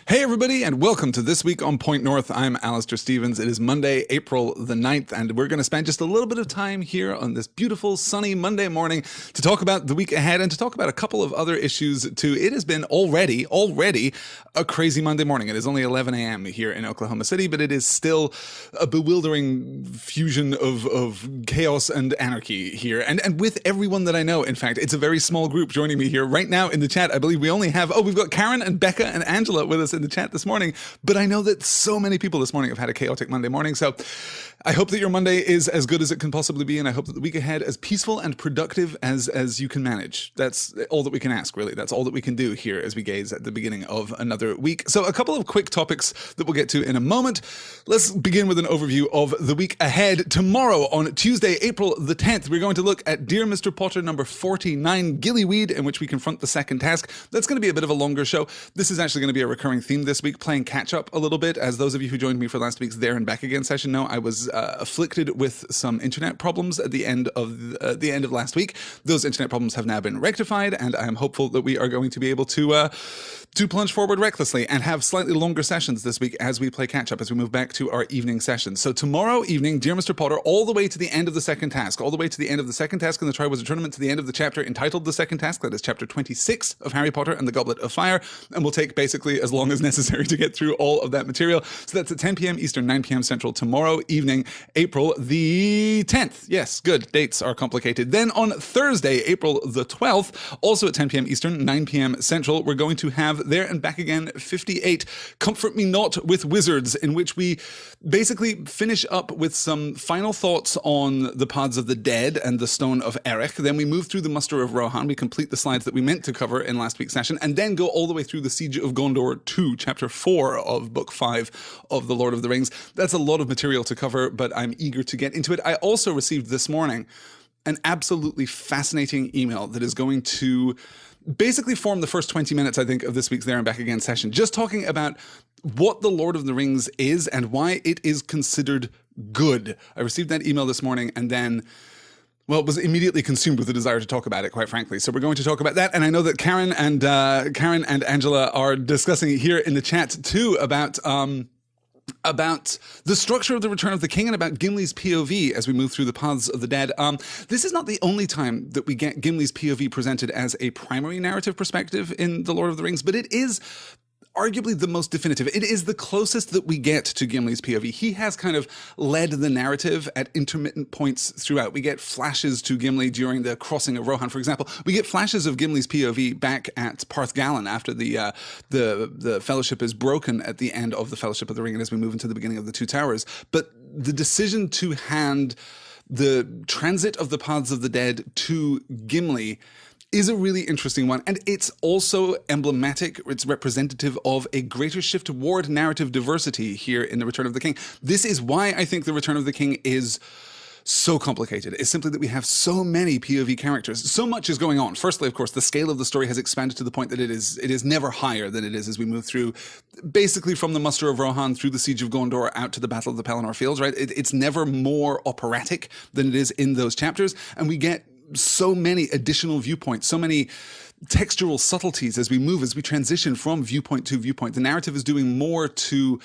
Hey everybody, and welcome to This Week on Point North. I'm Alistair Stevens. It is Monday, April the 9th, and we're going to spend just a little bit of time here on this beautiful, sunny Monday morning to talk about the week ahead and to talk about a couple of other issues too. It has been already a crazy Monday morning. It is only 11 a.m. here in Oklahoma City, but it is still a bewildering fusion of chaos and anarchy here. And with everyone that I know, in fact, it's a very small group joining me here right now in the chat. I believe we only have, we've got Karen and Becca and Angela with us in the chat this morning, but I know that so many people this morning have had a chaotic Monday morning, so I hope that your Monday is as good as it can possibly be, and I hope that the week ahead as peaceful and productive as you can manage. That's all that we can ask, really. That's all that we can do here as we gaze at the beginning of another week. So a couple of quick topics that we'll get to in a moment. Let's begin with an overview of the week ahead. Tomorrow, on Tuesday, April the 10th, we're going to look at Dear Mr. Potter number 49, Gillyweed, in which we confront the second task. That's going to be a bit of a longer show. This is actually going to be a recurring theme this week, playing catch up a little bit. As those of you who joined me for last week's There and Back Again session know, I was afflicted with some internet problems at the end of last week. Those internet problems have now been rectified, and I am hopeful that we are going to be able to plunge forward recklessly and have slightly longer sessions this week as we play catch up, as we move back to our evening sessions. So tomorrow evening, Dear Mr. Potter, all the way to the end of the second task, all the way to the end of the second task in the Triwizard Tournament, to the end of the chapter entitled The Second Task. That is chapter 26 of Harry Potter and the Goblet of Fire, and will take basically as long as necessary to get through all of that material. So that's at 10 p.m. Eastern, 9 p.m. Central tomorrow evening, April the 10th. Yes, good. Dates are complicated. Then on Thursday, April the 12th, also at 10 p.m. Eastern, 9 p.m. Central, we're going to have There and Back Again 58, Comfort Me Not with Wizards, in which we basically finish up with some final thoughts on the Paths of the Dead and the Stone of Erech. Then we move through the Muster of Rohan. We complete the slides that we meant to cover in last week's session, and then go all the way through the Siege of Gondor 2, chapter 4 of book 5 of The Lord of the Rings. That's a lot of material to cover, but I'm eager to get into it. I also received this morning an absolutely fascinating email that is going to basically form the first 20 minutes, I think, of this week's There and Back Again session, just talking about what The Lord of the Rings is and why it is considered good. I received that email this morning and then, well, it was immediately consumed with the desire to talk about it, quite frankly. So we're going to talk about that. And I know that Karen and Angela are discussing here in the chat too about the structure of the Return of the King and about Gimli's POV as we move through the Paths of the Dead. This is not the only time that we get Gimli's POV presented as a primary narrative perspective in The Lord of the Rings, but it is arguably the most definitive. It is the closest that we get to Gimli's POV. He has kind of led the narrative at intermittent points throughout. We get flashes to Gimli during the crossing of Rohan, for example. We get flashes of Gimli's POV back at Parth Galen after the Fellowship is broken at the end of the Fellowship of the Ring and as we move into the beginning of the Two Towers. But the decision to hand the transit of the Paths of the Dead to Gimli is a really interesting one, and it's also emblematic, it's representative of a greater shift toward narrative diversity here in The Return of the King. This is why I think The Return of the King is so complicated. It's simply that we have so many POV characters. So much is going on. Firstly, of course, the scale of the story has expanded to the point that it is never higher than it is as we move through, basically from the Muster of Rohan through the Siege of Gondor out to the Battle of the Pelennor Fields, right? It's never more operatic than it is in those chapters, and we get so many additional viewpoints, so many textural subtleties as we move, as we transition from viewpoint to viewpoint. The narrative is doing more to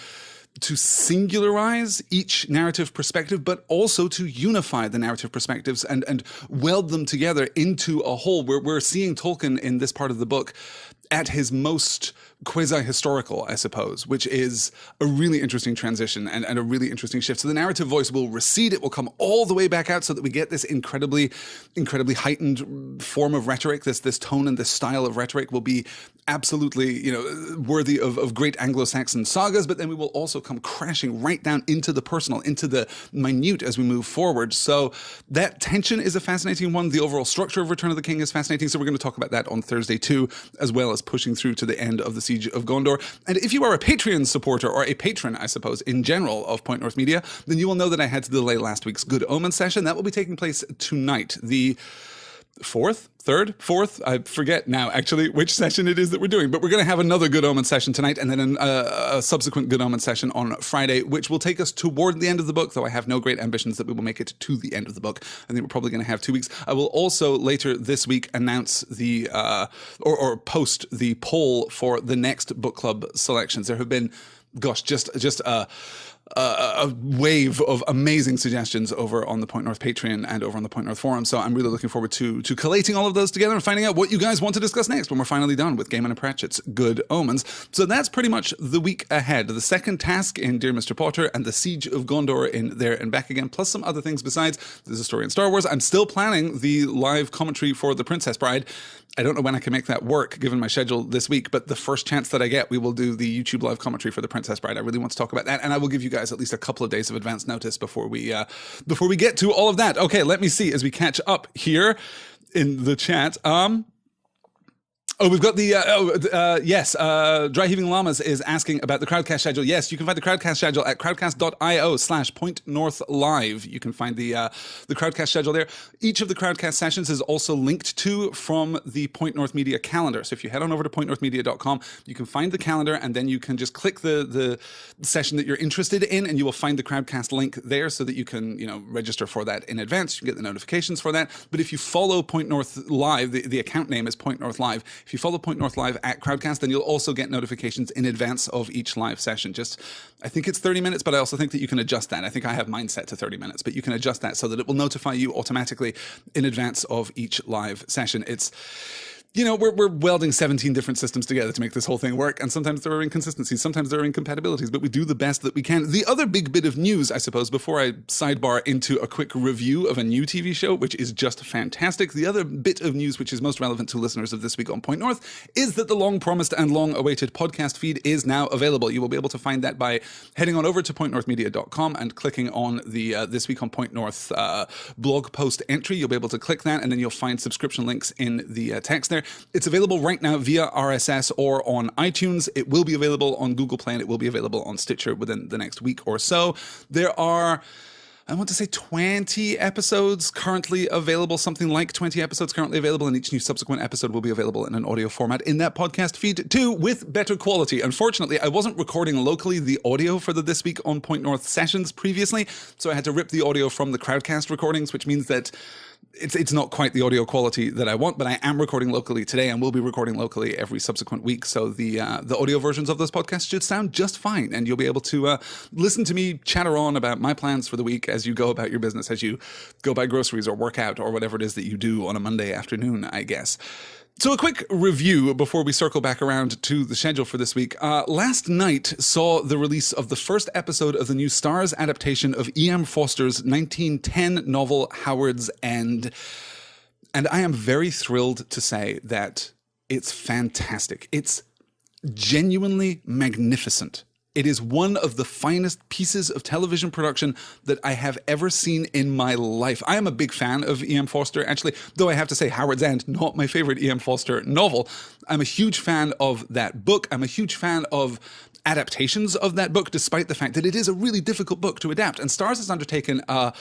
singularize each narrative perspective, but also to unify the narrative perspectives and weld them together into a whole. We're seeing Tolkien in this part of the book at his most quasi-historical, I suppose, which is a really interesting transition and a really interesting shift. So the narrative voice will recede, it will come all the way back out so that we get this incredibly heightened form of rhetoric. This tone and this style of rhetoric will be absolutely, worthy of great Anglo-Saxon sagas, but then we will also come crashing right down into the personal, into the minute as we move forward. So that tension is a fascinating one. The overall structure of Return of the King is fascinating. So we're going to talk about that on Thursday too, as well as pushing through to the end of the Siege of Gondor. And if you are a Patreon supporter, or a patron, I suppose, in general of Point North Media, then you will know that I had to delay last week's Good Omens session. That will be taking place tonight. fourth. I forget now actually which session it is that we're doing, but we're going to have another Good Omens session tonight and then a subsequent Good Omens session on Friday, which will take us toward the end of the book, though I have no great ambitions that we will make it to the end of the book. I think we're probably going to have 2 weeks. I will also later this week announce the, or post the poll for the next book club selections. There have been, gosh, just a wave of amazing suggestions over on the Point North Patreon and over on the Point North Forum. So I'm really looking forward to collating all of those together and finding out what you guys want to discuss next when we're finally done with Gaiman and Pratchett's Good Omens. So that's pretty much the week ahead. The second task in Dear Mr. Potter and the Siege of Gondor in There and Back Again, plus some other things besides. There's a story in Star Wars. I'm still planning the live commentary for The Princess Bride. I don't know when I can make that work given my schedule this week, but the first chance that I get, we will do the YouTube live commentary for The Princess Bride. I really want to talk about that, and I will give you guys at least a couple of days of advance notice before we get to all of that. Okay, let me see as we catch up here in the chat. We've got the, yes, Dry Heaving Llamas is asking about the Crowdcast schedule. Yes, you can find the Crowdcast schedule at crowdcast.io/pointnorthlive. You can find the Crowdcast schedule there. Each of the Crowdcast sessions is also linked to from the Point North Media calendar. So if you head on over to pointnorthmedia.com, you can find the calendar and then you can just click the session that you're interested in and you will find the Crowdcast link there so that you can, register for that in advance. You can get the notifications for that. But if you follow Point North Live, the account name is Point North Live. If you follow Point North Live at Crowdcast, then you'll also get notifications in advance of each live session. I think it's 30 minutes, but I also think that you can adjust that. I think I have mine set to 30 minutes, but you can adjust that so that it will notify you automatically in advance of each live session. It's, we're welding 17 different systems together to make this whole thing work, and sometimes there are inconsistencies, sometimes there are incompatibilities, but we do the best that we can. The other big bit of news, I suppose, before I sidebar into a quick review of a new TV show, which is just fantastic, the other bit of news which is most relevant to listeners of This Week on Point North is that the long-promised and long-awaited podcast feed is now available. You will be able to find that by heading on over to pointnorthmedia.com and clicking on the This Week on Point North blog post entry. You'll be able to click that, and then you'll find subscription links in the text there. It's available right now via RSS or on iTunes. It will be available on Google Play and it will be available on Stitcher within the next week or so. There are, I want to say 20 episodes currently available, something like 20 episodes currently available, and each new subsequent episode will be available in an audio format in that podcast feed too, with better quality. Unfortunately, I wasn't recording locally the audio for the This Week on Point North sessions previously, so I had to rip the audio from the Crowdcast recordings, which means that it's not quite the audio quality that I want, but I am recording locally today and will be recording locally every subsequent week. So the audio versions of those podcasts should sound just fine, and you'll be able to listen to me chatter on about my plans for the week as you go about your business, as you go buy groceries or work out or whatever it is that you do on a Monday afternoon, I guess. So a quick review before we circle back around to the schedule for this week. Last night saw the release of the first episode of the new Starz adaptation of E.M. Forster's 1910 novel Howard's End. And I am very thrilled to say that it's fantastic. It's genuinely magnificent. It is one of the finest pieces of television production that I have ever seen in my life. I am a big fan of E.M. Forster, actually, though I have to say Howard's End, not my favorite E.M. Forster novel. I'm a huge fan of that book. I'm a huge fan of adaptations of that book, despite the fact that it is a really difficult book to adapt. And Starz has undertaken a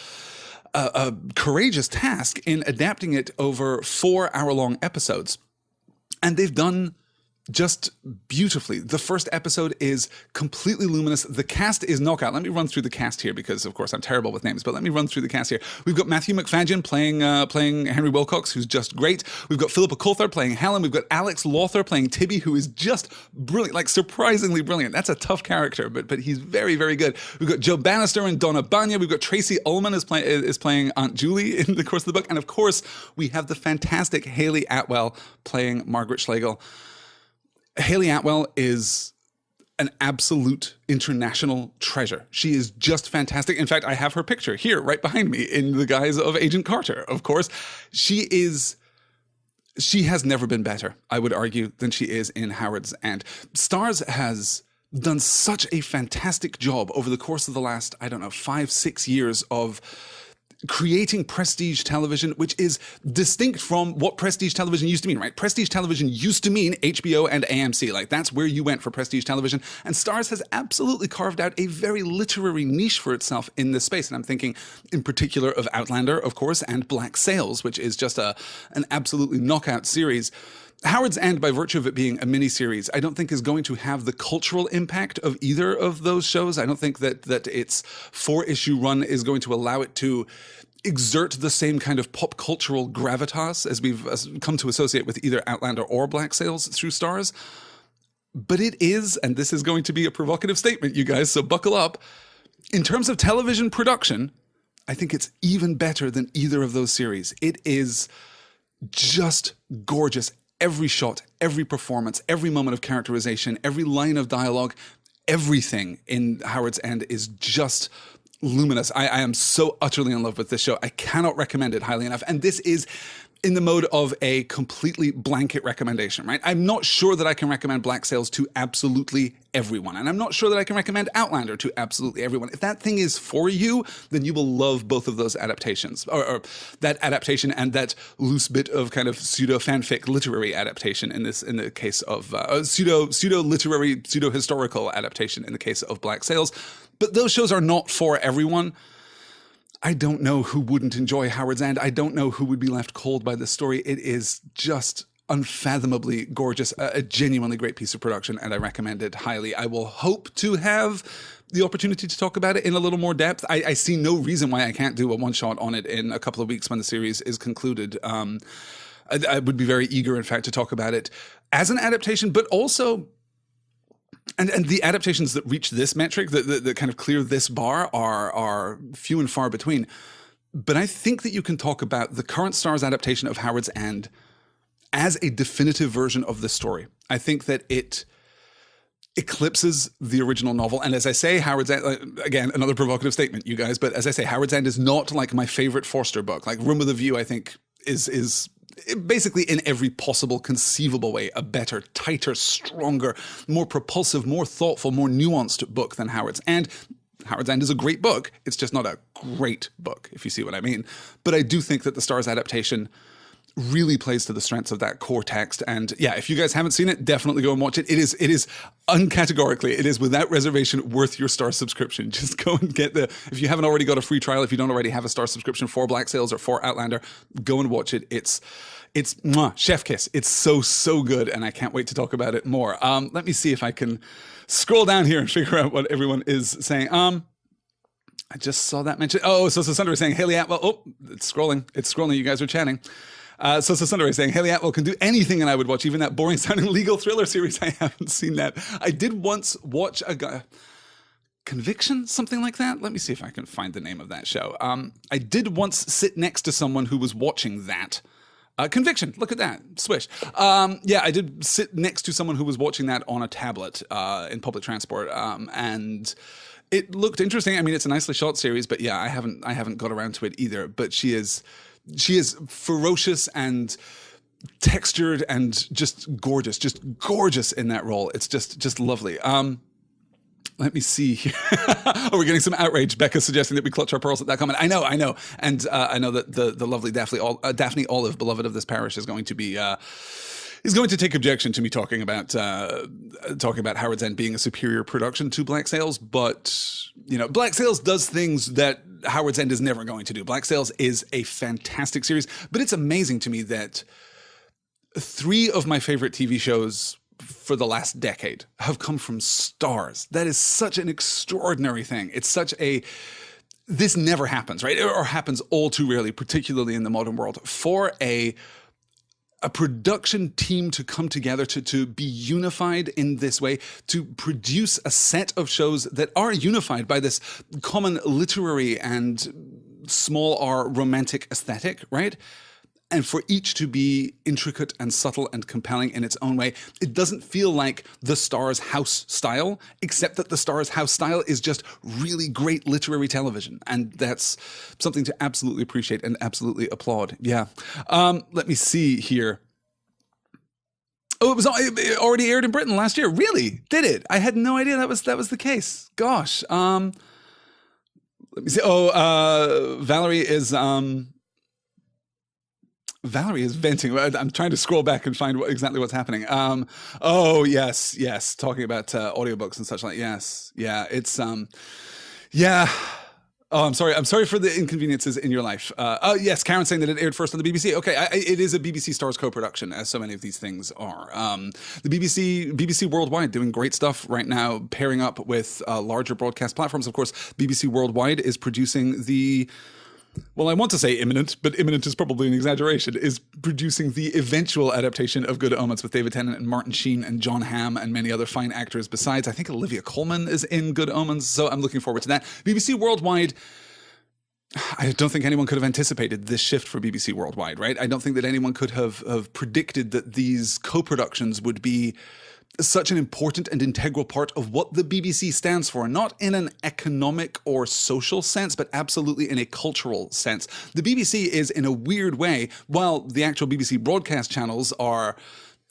courageous task in adapting it over 4-hour-long episodes. And they've done just beautifully. The first episode is completely luminous. The cast is knockout. Let me run through the cast here because, of course, I'm terrible with names, but let me run through the cast here. We've got Matthew McFadyen playing Henry Wilcox, who's just great. We've got Philippa Coulthard playing Helen. We've got Alex Lawther playing Tibby, who is just brilliant, like surprisingly brilliant. That's a tough character, but he's very, very good. We've got Joe Bannister and Donna Banya. We've got Tracy Ullman is playing Aunt Julie in the course of the book. And, of course, we have the fantastic Hayley Atwell playing Margaret Schlegel. Hayley Atwell is an absolute international treasure. She is just fantastic. In fact, I have her picture here right behind me in the guise of Agent Carter, of course. She has never been better, I would argue, than she is in Howard's End. Starz has done such a fantastic job over the course of the last, 5-6 years of creating prestige television, which is distinct from what prestige television used to mean, right? Prestige television used to mean HBO and AMC. Like, that's where you went for prestige television. And Starz has absolutely carved out a very literary niche for itself in this space. And I'm thinking in particular of Outlander, of course, and Black Sails, which is just an absolutely knockout series. Howard's End, by virtue of it being a miniseries, I don't think is going to have the cultural impact of either of those shows. I don't think that its 4-issue run is going to allow it to exert the same kind of pop cultural gravitas as we've come to associate with either Outlander or Black Sails through Starz. But it is, and this is going to be a provocative statement, you guys, so buckle up. In terms of television production, I think it's even better than either of those series. It is just gorgeous. Every shot, every performance, every moment of characterization, every line of dialogue, everything in Howard's End is just luminous. I am so utterly in love with this show. I cannot recommend it highly enough. And this is in the mode of a completely blanket recommendation, right? I'm not sure that I can recommend Black Sails to absolutely everyone. And I'm not sure that I can recommend Outlander to absolutely everyone. If that thing is for you, then you will love both of those adaptations, or that adaptation and that loose bit of kind of pseudo fanfic literary adaptation in the case of pseudo literary, pseudo historical adaptation in the case of Black Sails. But those shows are not for everyone. I don't know who wouldn't enjoy Howard's End. I don't know who would be left cold by this story. It is just unfathomably gorgeous, a genuinely great piece of production, and I recommend it highly. I will hope to have the opportunity to talk about it in a little more depth. I see no reason why I can't do a one-shot on it in a couple of weeks when the series is concluded. I would be very eager, in fact, to talk about it as an adaptation, but also... And the adaptations that reach this metric, that kind of clear this bar, are few and far between. But I think that you can talk about the current Starz adaptation of Howard's End as a definitive version of the story. I think that it eclipses the original novel. And as I say, Howard's End, again, another provocative statement, you guys, but as I say, Howard's End is not like my favorite Forster book. Like Room with a View, I think, is basically in every possible conceivable way a better, tighter, stronger, more propulsive, more thoughtful, more nuanced book than Howard's End. Howard's End is a great book. It's just not a great book, if you see what I mean. But I do think that the Starz adaptation really plays to the strengths of that core text. And yeah, if you guys haven't seen it, definitely go and watch it. It is uncategorically, it is without reservation worth your Starz subscription. Just go and get if you haven't already got a free trial, if you don't already have a Starz subscription for Black Sails or for Outlander, go and watch it. It's mwah, chef kiss. It's so good, and I can't wait to talk about it more. Let me see if I can scroll down here and figure out what everyone is saying. I just saw that mention. Oh, so Sundar is saying Hayley Atwell. Oh, it's scrolling. You guys are chatting. So Sundar is saying Hayley Atwell can do anything, and I would watch even that boring sounding legal thriller series. I haven't seen that. I did once watch Conviction, something like that. Let me see if I can find the name of that show. I did once sit next to someone who was watching that. Conviction, look at that, swish. Yeah, I did sit next to someone who was watching that on a tablet in public transport, and it looked interesting. I mean, it's a nicely shot series, but yeah, I haven't got around to it either. But she is ferocious and textured and just gorgeous in that role. It's just lovely. Let me see here. Oh, we're getting some outrage. Becca suggesting that we clutch our pearls at that comment. I know. And I know that the lovely Daphne Olive, beloved of this parish, is going to take objection to me talking about Howard's End being a superior production to Black Sails. But, Black Sails does things that Howard's End is never going to do. Black Sails is a fantastic series, but it's amazing to me that 3 of my favorite TV shows for the last decade have come from Starz. That is such an extraordinary thing. It's this never happens, right? Or happens all too rarely, particularly in the modern world, for a production team to come together, to be unified in this way, to produce a set of shows that are unified by this common literary and small r romantic aesthetic, right? And for each to be intricate and subtle and compelling in its own way. It doesn't feel like the Starz House style, except that the Starz House style is just really great literary television. And that's something to absolutely appreciate and absolutely applaud. Yeah. Let me see here. Oh, it already aired in Britain last year. Really? Did it? I had no idea that was the case. Gosh. Let me see. Oh, Valerie is venting. I'm trying to scroll back and find exactly what's happening. Oh yes, talking about audiobooks and such like. Yes, yeah, it's yeah. Oh, I'm sorry. I'm sorry for the inconveniences in your life. Yes, Karen saying that it aired first on the BBC. Okay, it is a BBC Stars co-production, as so many of these things are. The BBC Worldwide doing great stuff right now, pairing up with larger broadcast platforms. Of course, BBC Worldwide is producing the. Well, I want to say imminent, but imminent is probably an exaggeration, is producing the eventual adaptation of Good Omens with David Tennant and Martin Sheen and John Hamm and many other fine actors besides. I think Olivia Colman is in Good Omens, so I'm looking forward to that. BBC Worldwide, I don't think anyone could have anticipated this shift for BBC Worldwide, right? I don't think that anyone could have predicted that these co-productions would be such an important and integral part of what the BBC stands for, not in an economic or social sense, but absolutely in a cultural sense. The BBC is, in a weird way, while the actual BBC broadcast channels are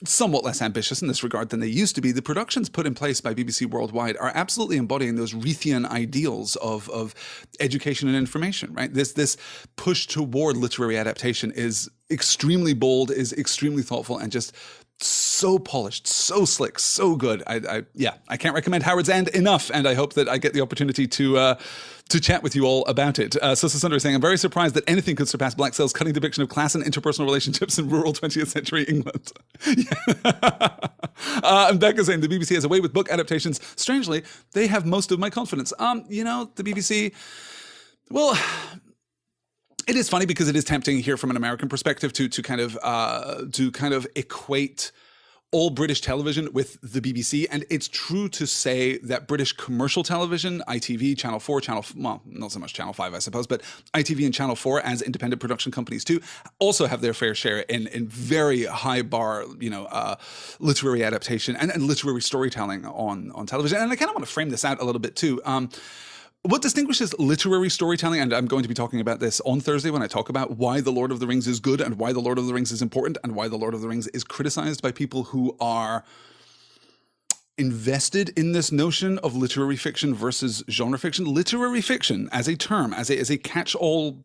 somewhat less ambitious in this regard than they used to be, the productions put in place by BBC Worldwide are absolutely embodying those Reithian ideals of education and information, right? This push toward literary adaptation is extremely bold, is extremely thoughtful, and just so polished, so slick, so good. I can't recommend Howard's End enough, and I hope that I get the opportunity to chat with you all about it. Sosa Sunder is saying, I'm very surprised that anything could surpass Black Sail's cutting depiction of class and interpersonal relationships in rural 20th century England. And Becca saying, the BBC has a way with book adaptations. Strangely, they have most of my confidence. The BBC, well, it is funny because it is tempting here from an American perspective to kind of equate all British television with the BBC. And it's true to say that British commercial television, ITV, Channel 4, well, not so much Channel 5, I suppose, but ITV and Channel 4 as independent production companies too, also have their fair share in very high bar, literary adaptation and literary storytelling on television. And I kind of want to frame this out a little bit too. What distinguishes literary storytelling, and I'm going to be talking about this on Thursday when I talk about why The Lord of the Rings is good and why The Lord of the Rings is important and why The Lord of the Rings is criticized by people who are invested in this notion of literary fiction versus genre fiction. Literary fiction as a term, as a catch-all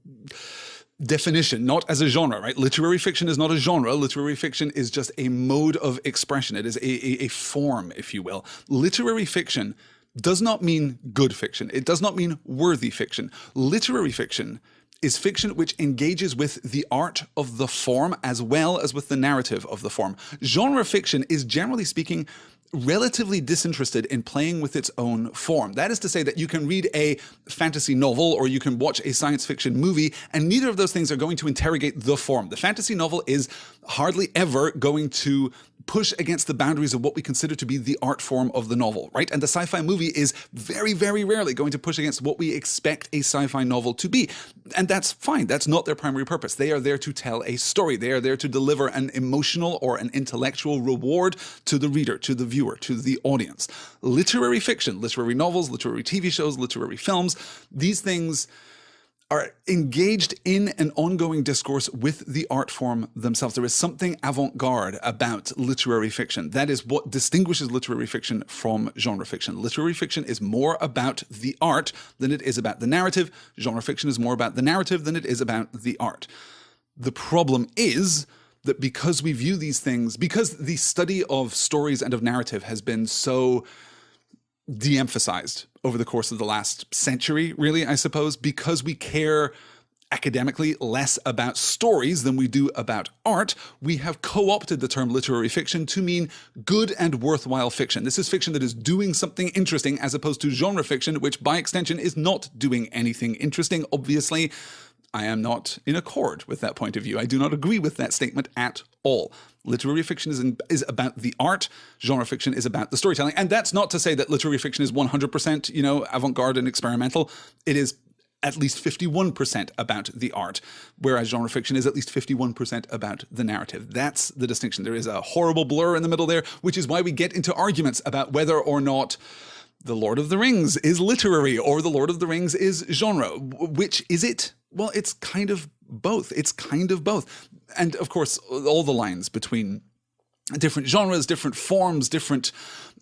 definition, not as a genre, right? Literary fiction is not a genre. Literary fiction is just a mode of expression. It is a form, if you will. Literary fiction does not mean good fiction. It does not mean worthy fiction. Literary fiction is fiction which engages with the art of the form as well as with the narrative of the form. Genre fiction is, generally speaking, relatively disinterested in playing with its own form. That is to say that you can read a fantasy novel or you can watch a science fiction movie, and neither of those things are going to interrogate the form. The fantasy novel is hardly ever going to push against the boundaries of what we consider to be the art form of the novel, right? And the sci-fi movie is very, very rarely going to push against what we expect a sci-fi novel to be. And that's fine. That's not their primary purpose. They are there to tell a story. They are there to deliver an emotional or an intellectual reward to the reader, to the viewer, to the audience. Literary fiction, literary novels, literary TV shows, literary films, these things are engaged in an ongoing discourse with the art form themselves. There is something avant-garde about literary fiction. That is what distinguishes literary fiction from genre fiction. Literary fiction is more about the art than it is about the narrative. Genre fiction is more about the narrative than it is about the art. The problem is that because we view these things, because the study of stories and of narrative has been so de-emphasized over the course of the last century, really, I suppose, because we care academically less about stories than we do about art, we have co-opted the term literary fiction to mean good and worthwhile fiction. This is fiction that is doing something interesting as opposed to genre fiction, which by extension is not doing anything interesting. Obviously, I am not in accord with that point of view. I do not agree with that statement at all. Literary fiction is about the art. Genre fiction is about the storytelling. And that's not to say that literary fiction is 100%, avant-garde and experimental. It is at least 51% about the art, whereas genre fiction is at least 51% about the narrative. That's the distinction. There is a horrible blur in the middle there, which is why we get into arguments about whether or not The Lord of the Rings is literary or The Lord of the Rings is genre. Which is it? Well, it's kind of both. It's kind of both. And of course, all the lines between different genres, different forms, different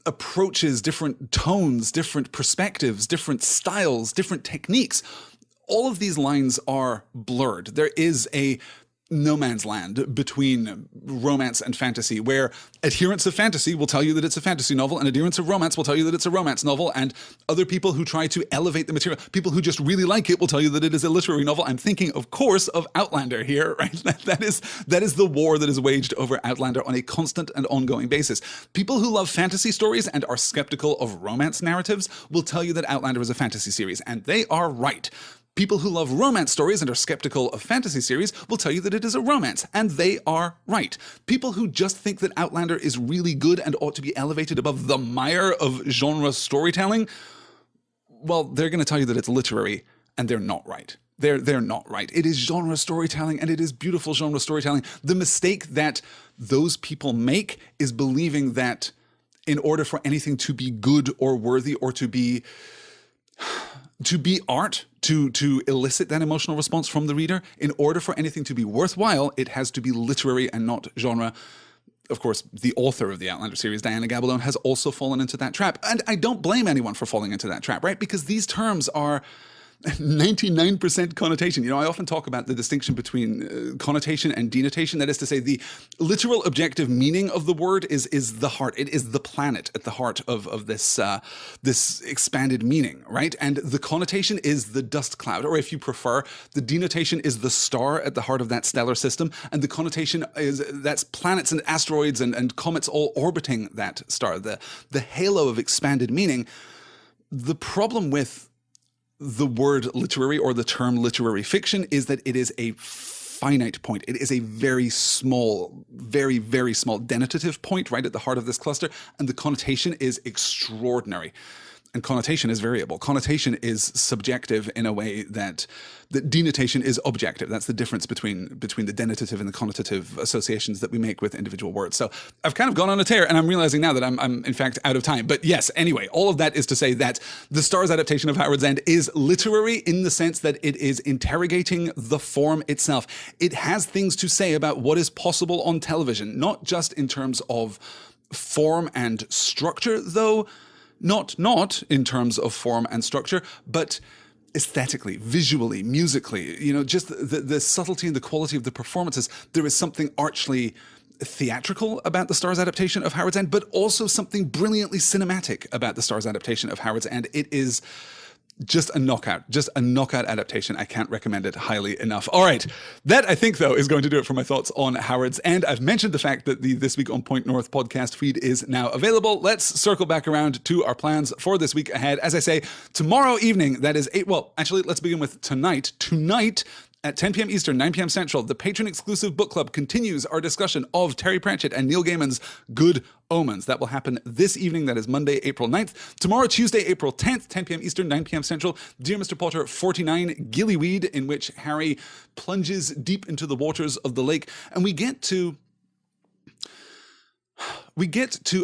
approaches, different tones, different perspectives, different styles, different techniques, all of these lines are blurred. There is a no man's land between romance and fantasy, where adherents of fantasy will tell you that it's a fantasy novel, and adherents of romance will tell you that it's a romance novel, and other people who try to elevate the material, people who just really like it, will tell you that it is a literary novel. I'm thinking, of course, of Outlander here, right? That is the war that is waged over Outlander on a constant and ongoing basis. People who love fantasy stories and are skeptical of romance narratives will tell you that Outlander is a fantasy series, and they are right. People who love romance stories and are skeptical of fantasy series will tell you that it is a romance, and they are right. People who just think that Outlander is really good and ought to be elevated above the mire of genre storytelling, well, they're going to tell you that it's literary, and they're not right. They're not right. It is genre storytelling, and it is beautiful genre storytelling. The mistake that those people make is believing that in order for anything to be good or worthy or to be art, to elicit that emotional response from the reader, in order for anything to be worthwhile, it has to be literary and not genre. Of course, the author of the Outlander series, Diana Gabaldon, has also fallen into that trap. And I don't blame anyone for falling into that trap, right? Because these terms are 99% connotation. I often talk about the distinction between connotation and denotation. That is to say, the literal objective meaning of the word is the heart. It is the planet at the heart of this expanded meaning, right? And the connotation is the dust cloud, or if you prefer, the denotation is the star at the heart of that stellar system, and the connotation that's planets and asteroids and comets all orbiting that star, the halo of expanded meaning. The problem with the word literary or the term literary fiction is that it is a finite point. It is a very small, very, very small denotative point right at the heart of this cluster, and the connotation is extraordinary. And connotation is variable. Connotation is subjective in a way that denotation is objective. That's the difference between the denotative and the connotative associations that we make with individual words. So I've kind of gone on a tear, and I'm realizing now that I'm in fact out of time. But yes, anyway, all of that is to say that the Starz adaptation of Howard's End is literary in the sense that it is interrogating the form itself. It has things to say about what is possible on television, not just in terms of form and structure, though not in terms of form and structure, but aesthetically, visually, musically, just the subtlety and the quality of the performances. There is something archly theatrical about the Starz adaptation of Howard's End, but also something brilliantly cinematic about the Starz adaptation of Howard's End. It is just a knockout adaptation. I can't recommend it highly enough. All right. That, I think, though, is going to do it for my thoughts on Howard's End. I've mentioned the fact that the This Week on Point North podcast feed is now available. Let's circle back around to our plans for this week ahead. As I say, tomorrow evening, that is let's begin with tonight. Tonight, at 10 p.m. Eastern, 9 p.m. Central, the patron-exclusive book club continues our discussion of Terry Pratchett and Neil Gaiman's Good Omens. That will happen this evening. That is Monday, April 9th. Tomorrow, Tuesday, April 10th, 10 p.m. Eastern, 9 p.m. Central, Dear Mr. Potter 49, Gillyweed, in which Harry plunges deep into the waters of the lake, and we get to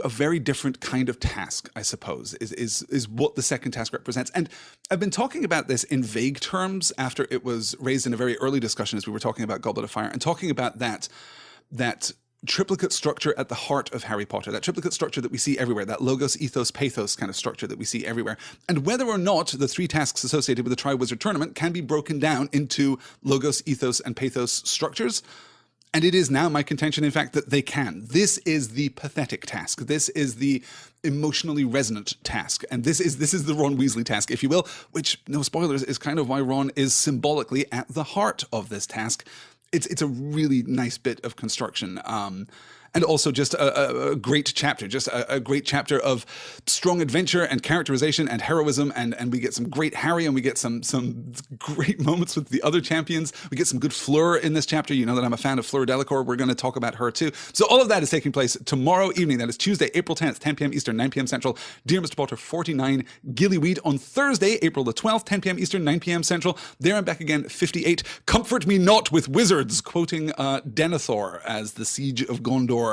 a very different kind of task, I suppose, is what the second task represents. And I've been talking about this in vague terms after it was raised in a very early discussion as we were talking about Goblet of Fire, and talking about that triplicate structure at the heart of Harry Potter, that triplicate structure that we see everywhere, that logos, ethos, pathos kind of structure that we see everywhere, and whether or not the three tasks associated with the Triwizard Tournament can be broken down into logos, ethos, and pathos structures. And it is now my contention, in fact, that they can. This is the pathetic task. This is the emotionally resonant task. And this is the Ron Weasley task, if you will, which, no spoilers, is kind of why Ron is symbolically at the heart of this task. It's a really nice bit of construction. And also just a great chapter, just a great chapter of strong adventure and characterization and heroism. And we get some great Harry, and we get some great moments with the other champions. We get some good Fleur in this chapter. You know that I'm a fan of Fleur Delacour. We're going to talk about her too. So all of that is taking place tomorrow evening. That is Tuesday, April 10th, 10 p.m. Eastern, 9 p.m. Central. Dear Mr. Potter 49, Gillyweed on Thursday, April the 12th, 10 p.m. Eastern, 9 p.m. Central. There I'm back again, 58. Comfort me not with wizards, quoting Denethor as the siege of Gondor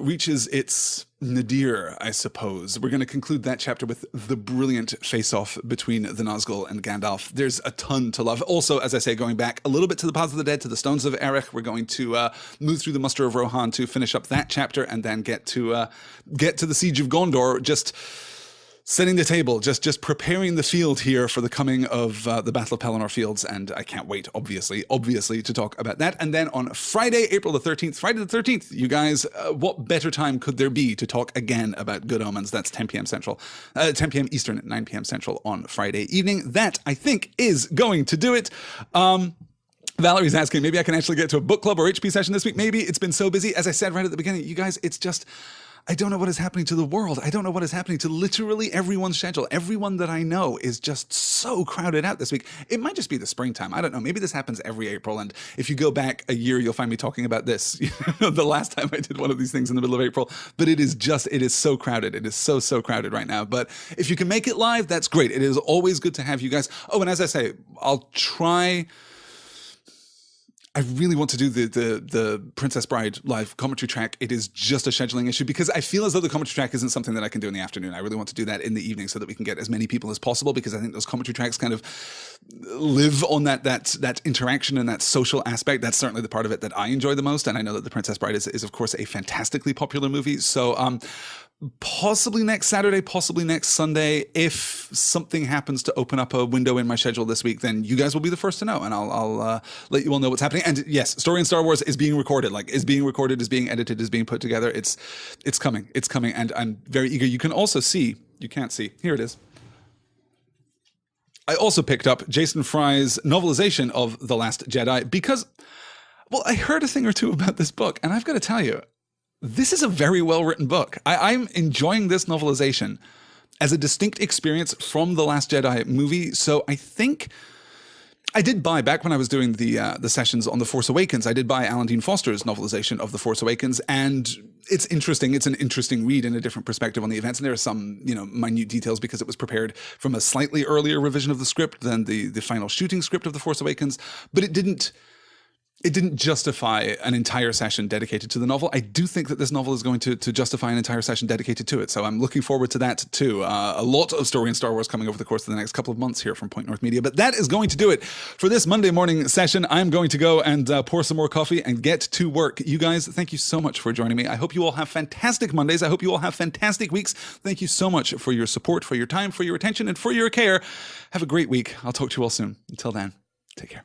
reaches its nadir, I suppose. We're going to conclude that chapter with the brilliant face-off between the Nazgul and Gandalf. There's a ton to love. Also, as I say, going back a little bit to the Paths of the Dead, to the Stones of Erech, we're going to move through the Muster of Rohan to finish up that chapter, and then get to the Siege of Gondor. Just setting the table, just preparing the field here for the coming of the Battle of Pelennor Fields, and I can't wait, obviously, to talk about that. And then on Friday, April the 13th, you guys, what better time could there be to talk again about Good Omens? That's 10 p.m. Central, 10 p.m. Eastern, 9 p.m. Central on Friday evening. That, I think, is going to do it. Valerie's asking, maybe I can actually get to a book club or HP session this week. Maybe. It's been so busy. As I said right at the beginning, you guys, it's just... I don't know what is happening to the world. I don't know what is happening to literally everyone's schedule. Everyone that I know is just so crowded out this week. It might just be the springtime. I don't know. Maybe this happens every April. And if you go back a year, you'll find me talking about this. The last time I did one of these things in the middle of April. But it is so crowded. It is so crowded right now. But if you can make it live, that's great. It is always good to have you guys. Oh, and as I say, I'll try... I really want to do the Princess Bride live commentary track. It is just a scheduling issue because I feel as though the commentary track isn't something that I can do in the afternoon. I really want to do that in the evening so that we can get as many people as possible, because I think those commentary tracks kind of live on that interaction and that social aspect. That's certainly the part of it that I enjoy the most. And I know that the Princess Bride is of course a fantastically popular movie. So possibly next Saturday, possibly next Sunday. If something happens to open up a window in my schedule this week, then you guys will be the first to know, and I'll let you all know what's happening. And yes, Story in Star Wars is being recorded, is being edited, is being put together. It's coming, and I'm very eager. You can also see, you can't see, here it is. I also picked up Jason Fry's novelization of The Last Jedi because, well, I heard a thing or two about this book, and I've got to tell you, this is a very well-written book. I'm enjoying this novelization as a distinct experience from The Last Jedi movie. So I think I did buy, back when I was doing the sessions on The Force Awakens, I did buy Alan Dean Foster's novelization of The Force Awakens, and it's interesting. It's an interesting read and a different perspective on the events. And there are some, minute details because it was prepared from a slightly earlier revision of the script than the final shooting script of The Force Awakens, but it didn't justify an entire session dedicated to the novel. I do think that this novel is going to justify an entire session dedicated to it. So I'm looking forward to that too. A lot of Story in Star Wars coming over the course of the next couple of months here from Point North Media. But that is going to do it for this Monday morning session. I'm going to go and pour some more coffee and get to work. You guys, thank you so much for joining me. I hope you all have fantastic Mondays. I hope you all have fantastic weeks. Thank you so much for your support, for your time, for your attention, and for your care. Have a great week. I'll talk to you all soon. Until then, take care.